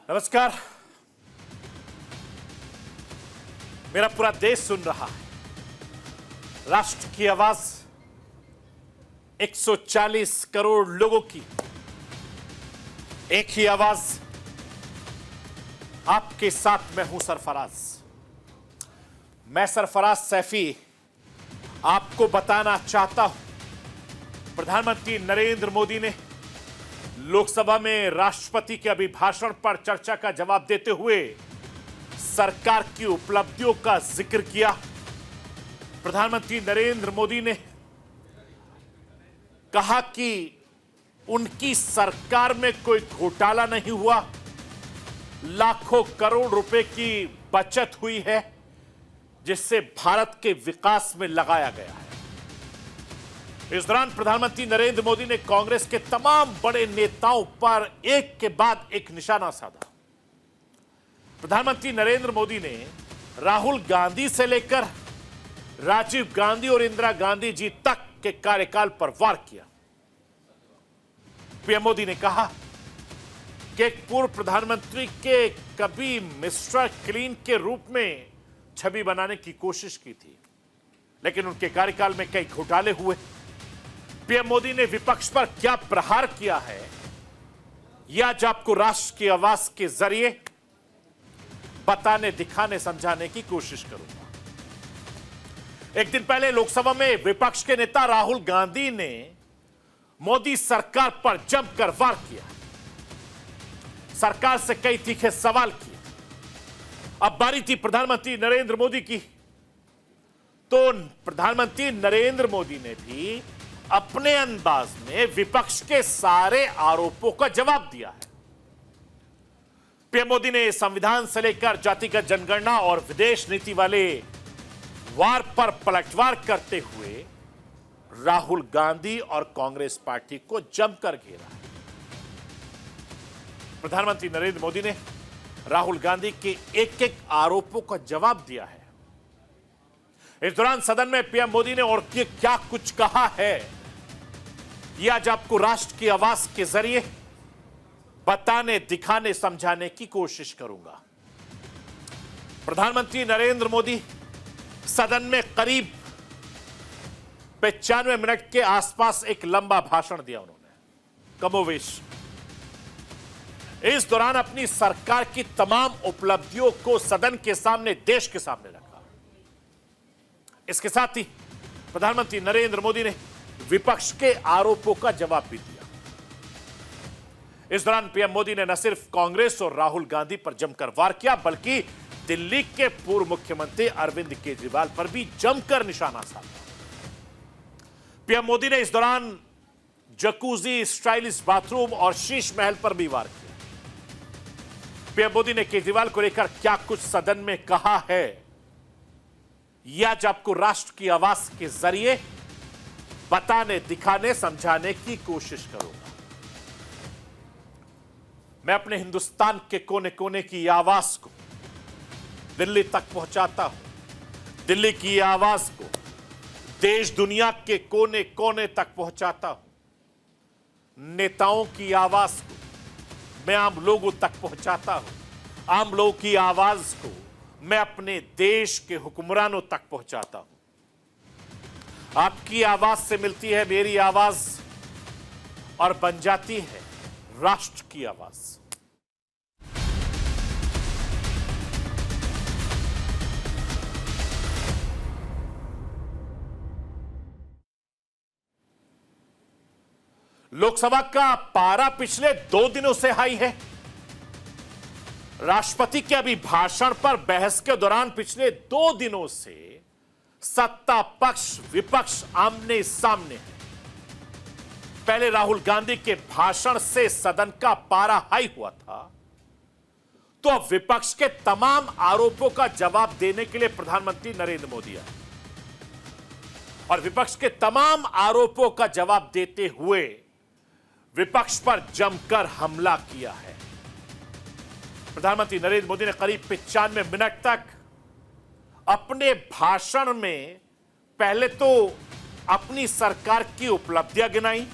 नमस्कार। मेरा पूरा देश सुन रहा है। राष्ट्र की आवाज 140 करोड़ लोगों की एक ही आवाज। आपके साथ मैं हूं सरफराज। मैं सरफराज सैफी आपको बताना चाहता हूं, प्रधानमंत्री नरेंद्र मोदी ने लोकसभा में राष्ट्रपति के अभिभाषण पर चर्चा का जवाब देते हुए सरकार की उपलब्धियों का जिक्र किया। प्रधानमंत्री नरेंद्र मोदी ने कहा कि उनकी सरकार में कोई घोटाला नहीं हुआ, लाखों करोड़ रुपए की बचत हुई है जिससे भारत के विकास में लगाया गया है। इस दौरान प्रधानमंत्री नरेंद्र मोदी ने कांग्रेस के तमाम बड़े नेताओं पर एक के बाद एक निशाना साधा। प्रधानमंत्री नरेंद्र मोदी ने राहुल गांधी से लेकर राजीव गांधी और इंदिरा गांधी जी तक के कार्यकाल पर वार किया। पीएम मोदी ने कहा कि एक पूर्व प्रधानमंत्री के कभी मिस्टर क्लीन के रूप में छवि बनाने की कोशिश की थी, लेकिन उनके कार्यकाल में कई घोटाले हुए। पीएम मोदी ने विपक्ष पर क्या प्रहार किया है, यह आज आपको राष्ट्र की आवाज के जरिए बताने, दिखाने, समझाने की कोशिश करूंगा। एक दिन पहले लोकसभा में विपक्ष के नेता राहुल गांधी ने मोदी सरकार पर जमकर वार किया, सरकार से कई तीखे सवाल किए। अब बारी थी प्रधानमंत्री नरेंद्र मोदी की, तो प्रधानमंत्री नरेंद्र मोदी ने भी अपने अंदाज में विपक्ष के सारे आरोपों का जवाब दिया है। पीएम मोदी ने संविधान से लेकर जातिगत जनगणना और विदेश नीति वाले वार पर पलटवार करते हुए राहुल गांधी और कांग्रेस पार्टी को जमकर घेरा है। प्रधानमंत्री नरेंद्र मोदी ने राहुल गांधी के एक एक आरोपों का जवाब दिया है। इस दौरान सदन में पीएम मोदी ने और क्या कुछ कहा है, यह आज आपको राष्ट्र की आवाज के जरिए बताने, दिखाने, समझाने की कोशिश करूंगा। प्रधानमंत्री नरेंद्र मोदी सदन में करीब 95 मिनट के आसपास एक लंबा भाषण दिया उन्होंने, कमोवेश। इस दौरान अपनी सरकार की तमाम उपलब्धियों को सदन के सामने, देश के सामने रखा। इसके साथ ही प्रधानमंत्री नरेंद्र मोदी ने विपक्ष के आरोपों का जवाब भी दिया। इस दौरान पीएम मोदी ने न सिर्फ कांग्रेस और राहुल गांधी पर जमकर वार किया, बल्कि दिल्ली के पूर्व मुख्यमंत्री अरविंद केजरीवाल पर भी जमकर निशाना साधा। पीएम मोदी ने इस दौरान जकूजी, स्टाइलिश बाथरूम और शीश महल पर भी वार किया। पीएम मोदी ने केजरीवाल को लेकर क्या कुछ सदन में कहा है, यह आज आपको राष्ट्र की आवाज के जरिए बताने, दिखाने, समझाने की कोशिश करूंगा। मैं अपने हिंदुस्तान के कोने कोने की आवाज को दिल्ली तक पहुंचाता हूं। दिल्ली की आवाज को देश दुनिया के कोने कोने तक पहुंचाता हूं। नेताओं की आवाज को मैं आम लोगों तक पहुंचाता हूं। आम लोगों की आवाज को मैं अपने देश के हुक्मरानों तक पहुंचाता हूं। आपकी आवाज से मिलती है मेरी आवाज और बन जाती है राष्ट्र की आवाज। लोकसभा का पारा पिछले 2 दिनों से हाई है। राष्ट्रपति के अभिभाषण पर बहस के दौरान पिछले 2 दिनों से सत्ता पक्ष, विपक्ष आमने सामने है। पहले राहुल गांधी के भाषण से सदन का पारा हाई हुआ था, तो अब विपक्ष के तमाम आरोपों का जवाब देने के लिए प्रधानमंत्री नरेंद्र मोदी आए और विपक्ष के तमाम आरोपों का जवाब देते हुए विपक्ष पर जमकर हमला किया है। प्रधानमंत्री नरेंद्र मोदी ने करीब 95 मिनट तक अपने भाषण में पहले तो अपनी सरकार की उपलब्धियां गिनाई,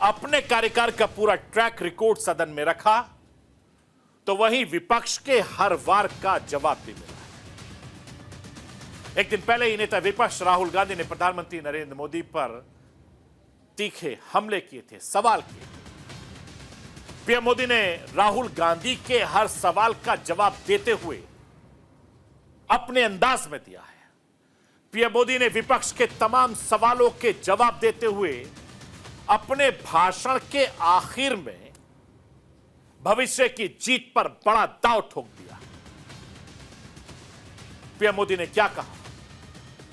अपने कार्यकाल का पूरा ट्रैक रिकॉर्ड सदन में रखा तो वहीं विपक्ष के हर वार का जवाब भी मिला है। एक दिन पहले ही नेता विपक्ष राहुल गांधी ने प्रधानमंत्री नरेंद्र मोदी पर तीखे हमले किए थे, सवाल किए। पीएम मोदी ने राहुल गांधी के हर सवाल का जवाब देते हुए अपने अंदाज में दिया है। पीएम मोदी ने विपक्ष के तमाम सवालों के जवाब देते हुए अपने भाषण के आखिर में भविष्य की जीत पर बड़ा दांव ठोक दिया। पीएम मोदी ने क्या कहा?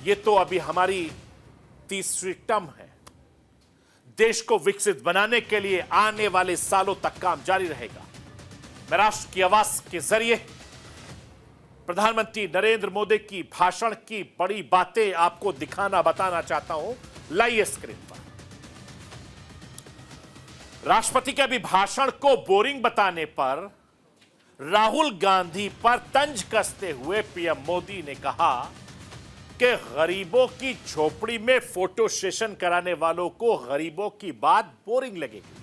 यह तो अभी हमारी तीसरी टर्म है। देश को विकसित बनाने के लिए आने वाले सालों तक काम जारी रहेगा। मैं राष्ट्र की आवाज के जरिए प्रधानमंत्री नरेंद्र मोदी की भाषण की बड़ी बातें आपको बताना चाहता हूं। लाइए स्क्रीन पर। राष्ट्रपति के अभिभाषण को बोरिंग बताने पर राहुल गांधी पर तंज कसते हुए पीएम मोदी ने कहा कि गरीबों की झोपड़ी में फोटो सेशन कराने वालों को गरीबों की बात बोरिंग लगेगी।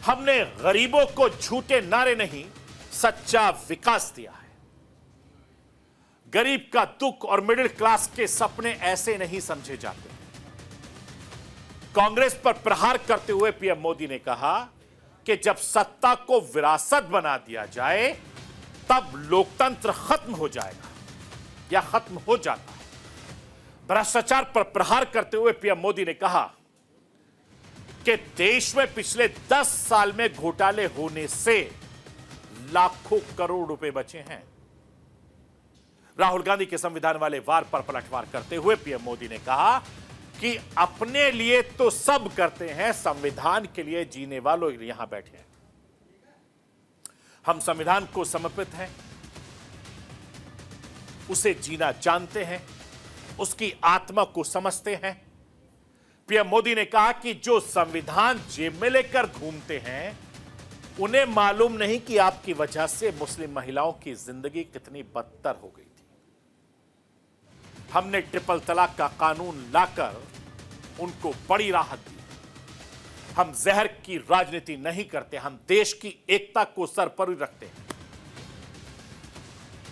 हमने गरीबों को झूठे नारे नहीं, सच्चा विकास दिया है। गरीब का दुख और मिडिल क्लास के सपने ऐसे नहीं समझे जाते। कांग्रेस पर प्रहार करते हुए पीएम मोदी ने कहा कि जब सत्ता को विरासत बना दिया जाए तब लोकतंत्र खत्म हो जाएगा या खत्म हो जाता है। भ्रष्टाचार पर प्रहार करते हुए पीएम मोदी ने कहा कि देश में पिछले 10 साल में घोटाले होने से लाखों करोड़ रुपए बचे हैं। राहुल गांधी के संविधान वाले वार पर पलटवार करते हुए पीएम मोदी ने कहा कि अपने लिए तो सब करते हैं, संविधान के लिए जीने वालों यहां बैठे हैं। हम संविधान को समर्पित हैं, उसे जीना जानते हैं, उसकी आत्मा को समझते हैं। पीएम मोदी ने कहा कि जो संविधान जेब में लेकर घूमते हैं उन्हें मालूम नहीं कि आपकी वजह से मुस्लिम महिलाओं की जिंदगी कितनी बदतर हो गई थी। हमने ट्रिपल तलाक का कानून लाकर उनको बड़ी राहत दी। हम जहर की राजनीति नहीं करते, हम देश की एकता को सरपरी रखते हैं।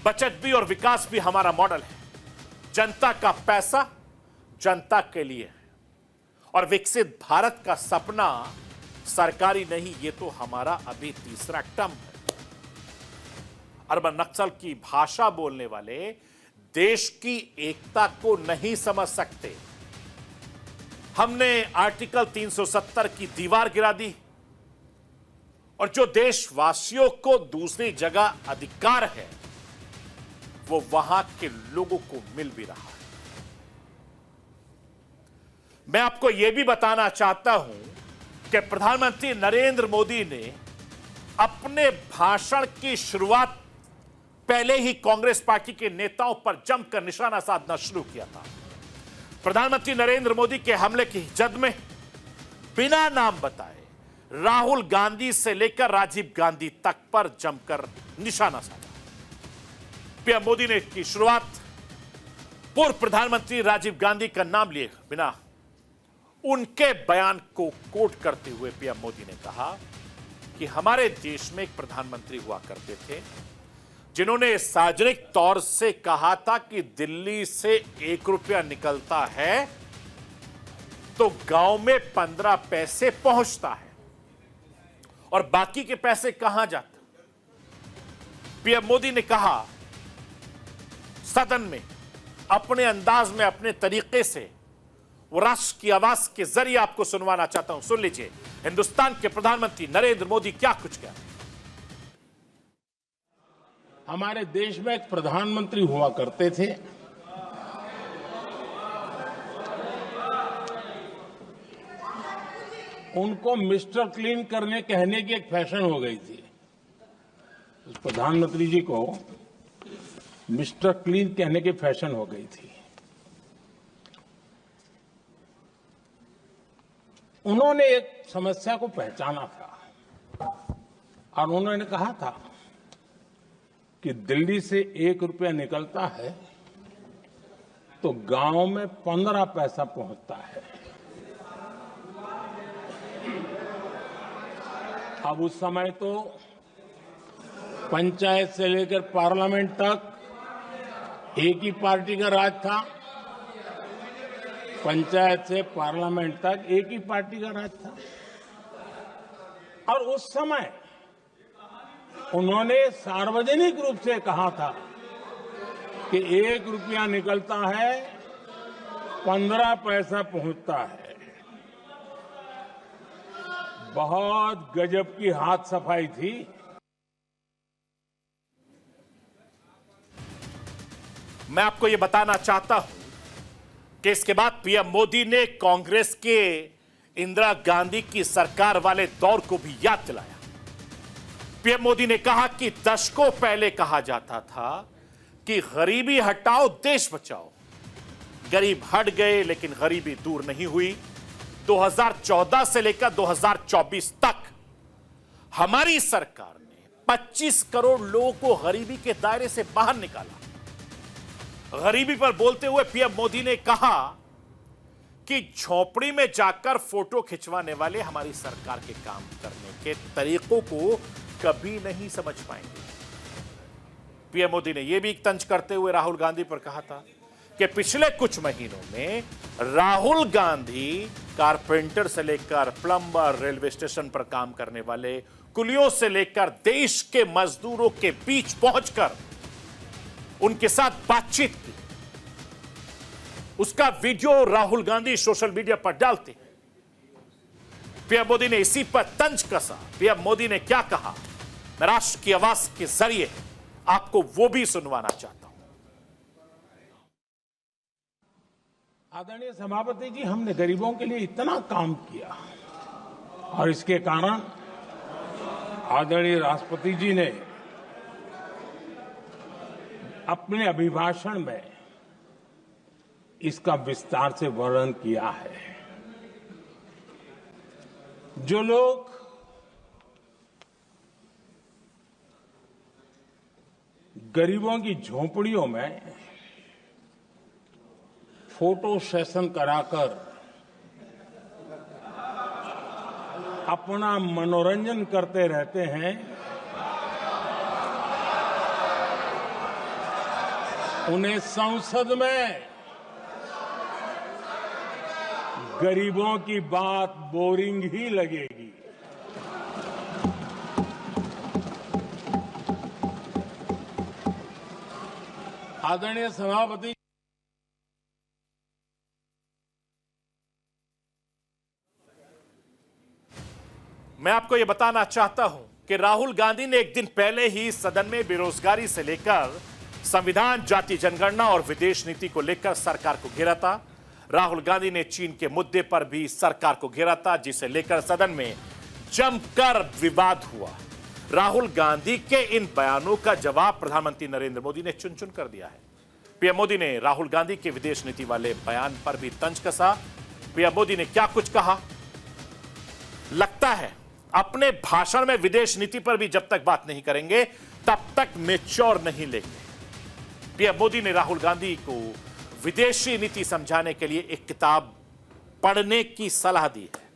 बचत भी और विकास भी हमारा मॉडल है। जनता का पैसा जनता के लिए है और विकसित भारत का सपना सरकारी नहीं, ये तो हमारा अभी तीसरा टर्म है। अर्बन नक्सल की भाषा बोलने वाले देश की एकता को नहीं समझ सकते। हमने आर्टिकल 370 की दीवार गिरा दी और जो देशवासियों को दूसरी जगह अधिकार है वो वहां के लोगों को मिल भी रहा है। मैं आपको यह भी बताना चाहता हूं कि प्रधानमंत्री नरेंद्र मोदी ने अपने भाषण की शुरुआत पहले ही कांग्रेस पार्टी के नेताओं पर जमकर निशाना साधना शुरू किया था। प्रधानमंत्री नरेंद्र मोदी के हमले की जद में बिना नाम बताए राहुल गांधी से लेकर राजीव गांधी तक पर जमकर निशाना साधा। पीएम मोदी ने की शुरुआत पूर्व प्रधानमंत्री राजीव गांधी का नाम लिए बिना उनके बयान को कोट करते हुए पीएम मोदी ने कहा कि हमारे देश में एक प्रधानमंत्री हुआ करते थे जिन्होंने सार्वजनिक तौर से कहा था कि दिल्ली से 1 रुपया निकलता है तो गांव में 15 पैसे पहुंचता है और बाकी के पैसे कहां जाते। पीएम मोदी ने कहा सदन में अपने अंदाज में, अपने तरीके से वो राष्ट्र की आवाज के जरिए आपको सुनवाना चाहता हूं। सुन लीजिए हिंदुस्तान के प्रधानमंत्री नरेंद्र मोदी क्या कुछ कह रहे हैं। हमारे देश में एक प्रधानमंत्री हुआ करते थे उनको मिस्टर क्लीन करने कहने की एक फैशन हो गई थी। उस प्रधानमंत्री जी को मिस्टर क्लीन कहने की फैशन हो गई थी। उन्होंने एक समस्या को पहचाना था और उन्होंने कहा था कि दिल्ली से 1 रुपया निकलता है तो गांव में 15 पैसा पहुंचता है। अब उस समय तो पंचायत से लेकर पार्लियामेंट तक एक ही पार्टी का राज था। पंचायत से पार्लियामेंट तक एक ही पार्टी का राज था और उस समय उन्होंने सार्वजनिक रूप से कहा था कि 1 रुपया निकलता है 15 पैसा पहुंचता है। बहुत गजब की हाथ सफाई थी। मैं आपको यह बताना चाहता हूं कि इसके बाद पीएम मोदी ने कांग्रेस के इंदिरा गांधी की सरकार वाले दौर को भी याद दिलाया। पीएम मोदी ने कहा कि दशकों पहले कहा जाता था कि गरीबी हटाओ देश बचाओ। गरीब हट गए लेकिन गरीबी दूर नहीं हुई। 2014 से लेकर 2024 तक हमारी सरकार ने 25 करोड़ लोगों को गरीबी के दायरे से बाहर निकाला। गरीबी पर बोलते हुए पीएम मोदी ने कहा कि झोपड़ी में जाकर फोटो खिंचवाने वाले हमारी सरकार के काम करने के तरीकों को कभी नहीं समझ पाएंगे। पीएम मोदी ने यह भी तंज करते हुए राहुल गांधी पर कहा था कि पिछले कुछ महीनों में राहुल गांधी कारपेंटर से लेकर प्लम्बर, रेलवे स्टेशन पर काम करने वाले कुलियों से लेकर देश के मजदूरों के बीच पहुंचकर उनके साथ बातचीत की। उसका video Rahul Gandhi social media पर डालते। पीएम मोदी ने इसी पर तंज कसा। पीएम मोदी ने क्या कहा, मैं राष्ट्र की आवाज के जरिए आपको वो भी सुनवाना चाहता हूं। आदरणीय सभापति जी, हमने गरीबों के लिए इतना काम किया और इसके कारण आदरणीय राष्ट्रपति जी ने अपने अभिभाषण में इसका विस्तार से वर्णन किया है। जो लोग गरीबों की झोपड़ियों में फोटो सेशन कराकर अपना मनोरंजन करते रहते हैं, उन्हें संसद में गरीबों की बात बोरिंग ही लगेगी। आदरणीय सभापति, मैं आपको यह बताना चाहता हूं कि राहुल गांधी ने एक दिन पहले ही सदन में बेरोजगारी से लेकर संविधान, जाति जनगणना और विदेश नीति को लेकर सरकार को घेरा था। राहुल गांधी ने चीन के मुद्दे पर भी सरकार को घेरा था, जिसे लेकर सदन में जमकर विवाद हुआ। राहुल गांधी के इन बयानों का जवाब प्रधानमंत्री नरेंद्र मोदी ने चुन चुन कर दिया है। पीएम मोदी ने राहुल गांधी के विदेश नीति वाले बयान पर भी तंज कसा। पीएम मोदी ने क्या कुछ कहा, लगता है अपने भाषण में विदेश नीति पर भी जब तक बात नहीं करेंगे तब तक मैच्योर नहीं लेंगे। पीएम मोदी ने राहुल गांधी को विदेशी नीति समझाने के लिए एक किताब पढ़ने की सलाह दी है।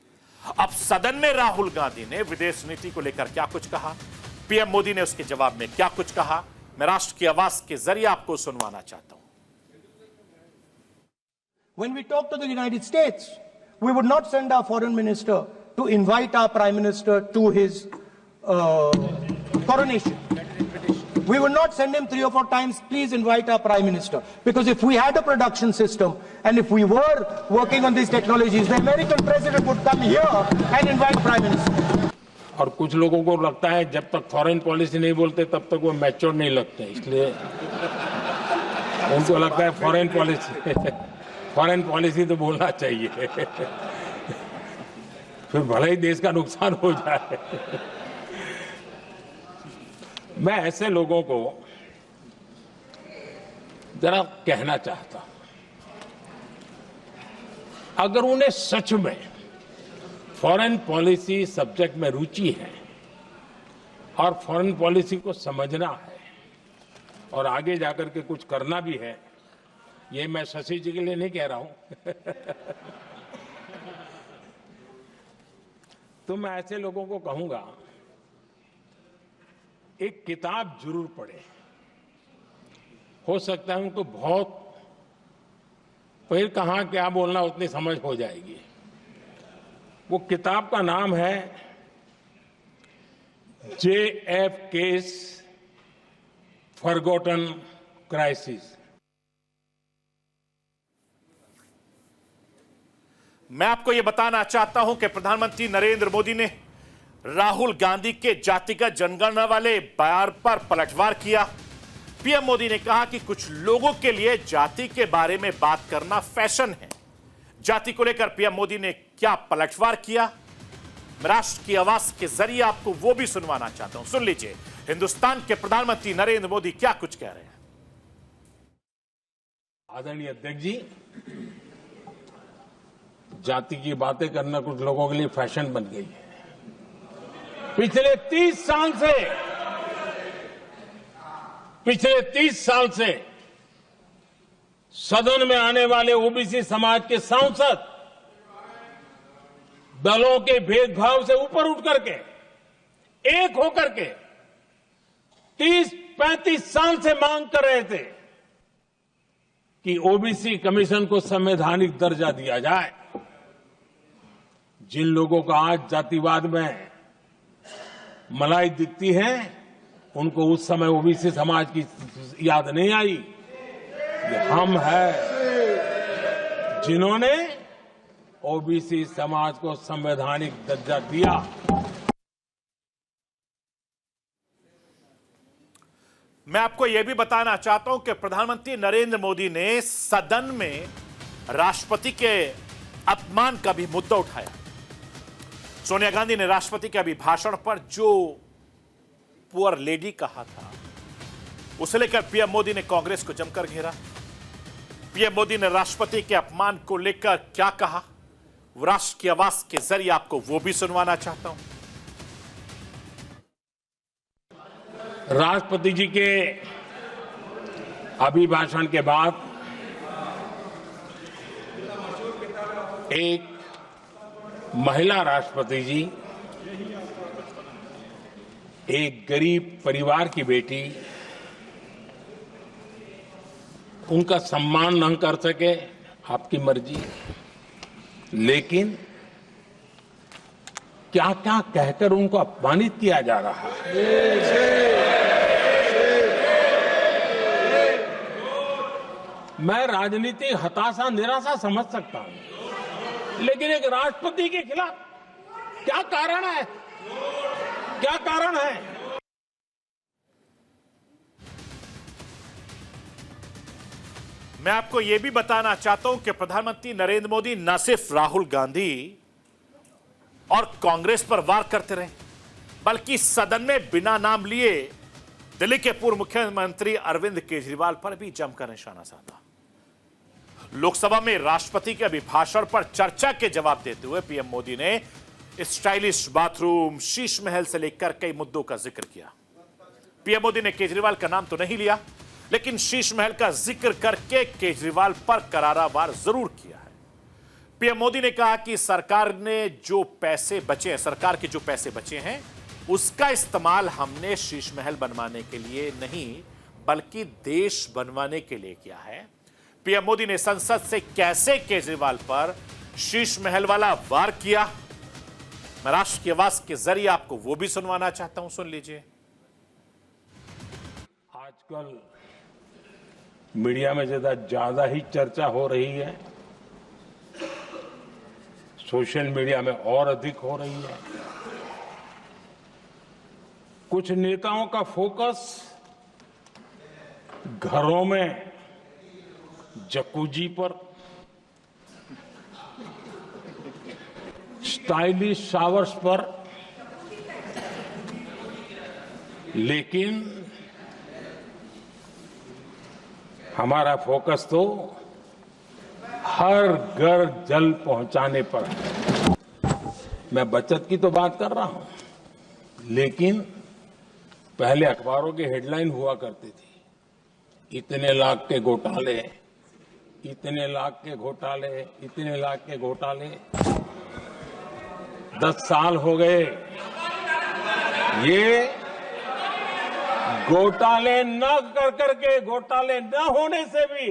अब सदन में राहुल गांधी ने विदेश नीति को लेकर क्या कुछ कहा, पीएम मोदी ने उसके जवाब में क्या कुछ कहा, मैं राष्ट्र की आवाज के जरिए आपको सुनवाना चाहता हूं। When we talk to the United States, we would not send our foreign minister to invite our prime minister to his coronation. We would not send him 3 or 4 times, please invite our prime minister. Because if we had a production system and if we were working on these technologies, the American president would come here and invite prime minister. और कुछ लोगों को लगता है जब तक foreign policy नहीं बोलते तब तक वो मैच्योर नहीं लगते, इसलिए उनको लगता है फॉरेन पॉलिसी तो बोलना चाहिए, फिर भले ही देश का नुकसान हो जाए। मैं ऐसे लोगों को जरा कहना चाहता हूं, अगर उन्हें सच में फॉरेन पॉलिसी सब्जेक्ट में रुचि है और फॉरेन पॉलिसी को समझना है और आगे जाकर के कुछ करना भी है, ये मैं शशि जी के लिए नहीं कह रहा हूं तो मैं ऐसे लोगों को कहूंगा एक किताब जरूर पढ़े। हो सकता है उनको बहुत फिर कहाँ क्या बोलना उतनी समझ हो जाएगी। वो किताब का नाम है JF केस फॉरगॉटन क्राइसिस। मैं आपको यह बताना चाहता हूं कि प्रधानमंत्री नरेंद्र मोदी ने राहुल गांधी के जातिगत जनगणना वाले बयान पर पलटवार किया। पीएम मोदी ने कहा कि कुछ लोगों के लिए जाति के बारे में बात करना फैशन है। जाति को लेकर पीएम मोदी ने क्या पलटवार किया, मैं राष्ट्र की आवाज के जरिए आपको वो भी सुनवाना चाहता हूं। सुन लीजिए हिंदुस्तान के प्रधानमंत्री नरेंद्र मोदी क्या कुछ कह रहे हैं। आदरणीय अध्यक्ष जी, जाति की बातें करना कुछ लोगों के लिए फैशन बन गई है। पिछले 30 साल से सदन में आने वाले ओबीसी समाज के सांसद दलों के भेदभाव से ऊपर उठ करके एक होकर के 30-35 साल से मांग कर रहे थे कि ओबीसी कमीशन को संवैधानिक दर्जा दिया जाए। जिन लोगों को आज जातिवाद में मलाई दिखती है, उनको उस समय ओबीसी समाज की याद नहीं आई। ये हम हैं जिन्होंने ओबीसी समाज को संवैधानिक दर्जा दिया। मैं आपको यह भी बताना चाहता हूं कि प्रधानमंत्री नरेंद्र मोदी ने सदन में राष्ट्रपति के अपमान का भी मुद्दा उठाया। सोनिया गांधी ने राष्ट्रपति के अभिभाषण पर जो पुअर लेडी कहा था, उसे लेकर पीएम मोदी ने कांग्रेस को जमकर घेरा। पीएम मोदी ने राष्ट्रपति के अपमान को लेकर क्या कहा, वो राष्ट्र की आवाज के जरिए आपको वो भी सुनवाना चाहता हूं। राष्ट्रपति जी के अभिभाषण के बाद एक महिला राष्ट्रपति जी, एक गरीब परिवार की बेटी, उनका सम्मान न कर सके, आपकी मर्जी, लेकिन क्या क्या कहकर उनको अपमानित किया जा रहा है। मैं राजनीतिक हताशा निराशा समझ सकता हूं, लेकिन एक राष्ट्रपति के खिलाफ क्या कारण है, क्या कारण है? मैं आपको यह भी बताना चाहता हूं कि प्रधानमंत्री नरेंद्र मोदी न सिर्फ राहुल गांधी और कांग्रेस पर वार करते रहे, बल्कि सदन में बिना नाम लिए दिल्ली के पूर्व मुख्यमंत्री अरविंद केजरीवाल पर भी जमकर निशाना साधा। लोकसभा में राष्ट्रपति के अभिभाषण पर चर्चा के जवाब देते हुए पीएम मोदी ने स्टाइलिश बाथरूम, शीश महल से लेकर कई मुद्दों का जिक्र किया। पीएम मोदी ने केजरीवाल का नाम तो नहीं लिया, लेकिन शीश महल का जिक्र करके केजरीवाल पर करारा वार जरूर किया है। पीएम मोदी ने कहा कि सरकार के जो पैसे बचे हैं, उसका इस्तेमाल हमने शीश महल बनवाने के लिए नहीं, बल्कि देश बनवाने के लिए किया है। पीएम मोदी ने संसद से कैसे केजरीवाल पर शीश महल वाला वार किया, मैं राष्ट्र की आवाज के जरिए आपको वो भी सुनवाना चाहता हूं। सुन लीजिए। आजकल मीडिया में ज्यादा ही चर्चा हो रही है, सोशल मीडिया में और अधिक हो रही है। कुछ नेताओं का फोकस घरों में जकूजी पर, स्टाइलिश शावर्स पर, लेकिन हमारा फोकस तो हर घर जल पहुंचाने पर है। मैं बचत की तो बात कर रहा हूं, लेकिन पहले अखबारों की हेडलाइन हुआ करती थी, इतने लाख के घोटाले, इतने लाख के घोटाले, इतने लाख के घोटाले। 10 साल हो गए, घोटाले न कर करके, घोटाले न होने से भी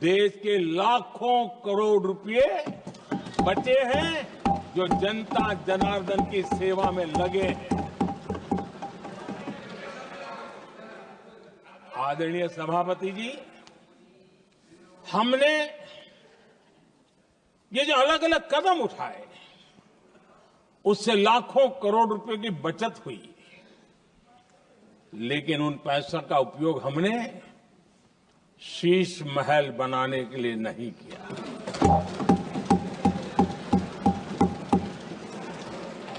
देश के लाखों करोड़ रुपए बचे हैं, जो जनता जनार्दन की सेवा में लगे हैं। आदरणीय सभापति जी, हमने ये जो अलग अलग कदम उठाए, उससे लाखों करोड़ रुपए की बचत हुई, लेकिन उन पैसों का उपयोग हमने शीश महल बनाने के लिए नहीं किया।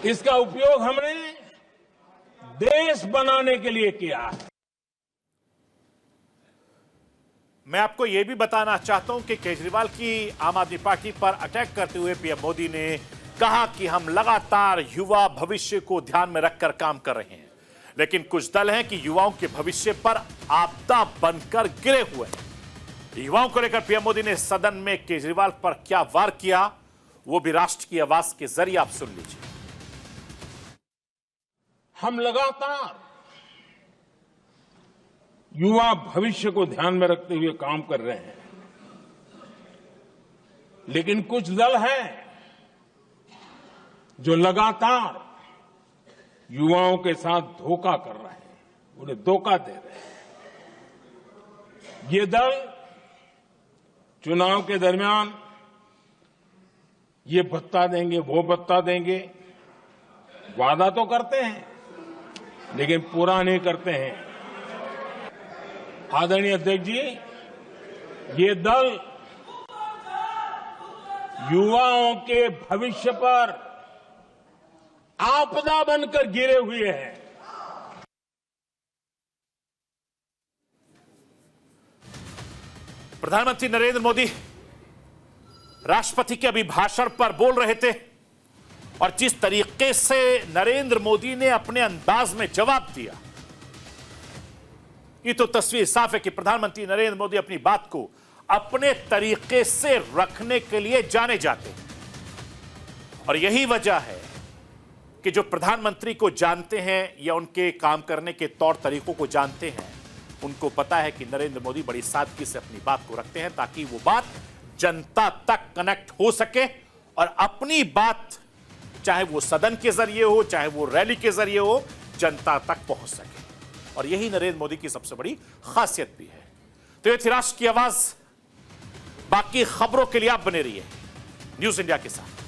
इसका उपयोग हमने देश बनाने के लिए किया है। मैं आपको यह भी बताना चाहता हूं कि केजरीवाल की आम आदमी पार्टी पर अटैक करते हुए पीएम मोदी ने कहा कि हम लगातार युवा भविष्य को ध्यान में रखकर काम कर रहे हैं, लेकिन कुछ दल हैं कि युवाओं के भविष्य पर आपदा बनकर गिरे हुए हैं। युवाओं को लेकर पीएम मोदी ने सदन में केजरीवाल पर क्या वार किया, वो भी राष्ट्र की आवाज के जरिए आप सुन लीजिए। हम लगातार युवा भविष्य को ध्यान में रखते हुए काम कर रहे हैं, लेकिन कुछ दल हैं जो लगातार युवाओं के साथ धोखा कर रहे हैं, उन्हें धोखा दे रहे हैं। ये दल चुनाव के दरमियान ये भत्ता देंगे, वो भत्ता देंगे, वादा तो करते हैं लेकिन पूरा नहीं करते हैं। आदरणीय अध्यक्ष जी, ये दल युवाओं के भविष्य पर आपदा बनकर गिरे हुए हैं। प्रधानमंत्री नरेंद्र मोदी राष्ट्रपति के अभिभाषण पर बोल रहे थे और जिस तरीके से नरेंद्र मोदी ने अपने अंदाज में जवाब दिया, ये तो तस्वीर साफ है कि प्रधानमंत्री नरेंद्र मोदी अपनी बात को अपने तरीके से रखने के लिए जाने जाते हैं। और यही वजह है कि जो प्रधानमंत्री को जानते हैं या उनके काम करने के तौर तरीकों को जानते हैं, उनको पता है कि नरेंद्र मोदी बड़ी सादगी से अपनी बात को रखते हैं ताकि वो बात जनता तक कनेक्ट हो सके और अपनी बात चाहे वो सदन के जरिए हो, चाहे वो रैली के जरिए हो, जनता तक पहुंच सके। और यही नरेंद्र मोदी की सबसे बड़ी खासियत भी है। तो ये थी राष्ट्र की आवाज। बाकी खबरों के लिए आप बने रहिए न्यूज़ इंडिया के साथ।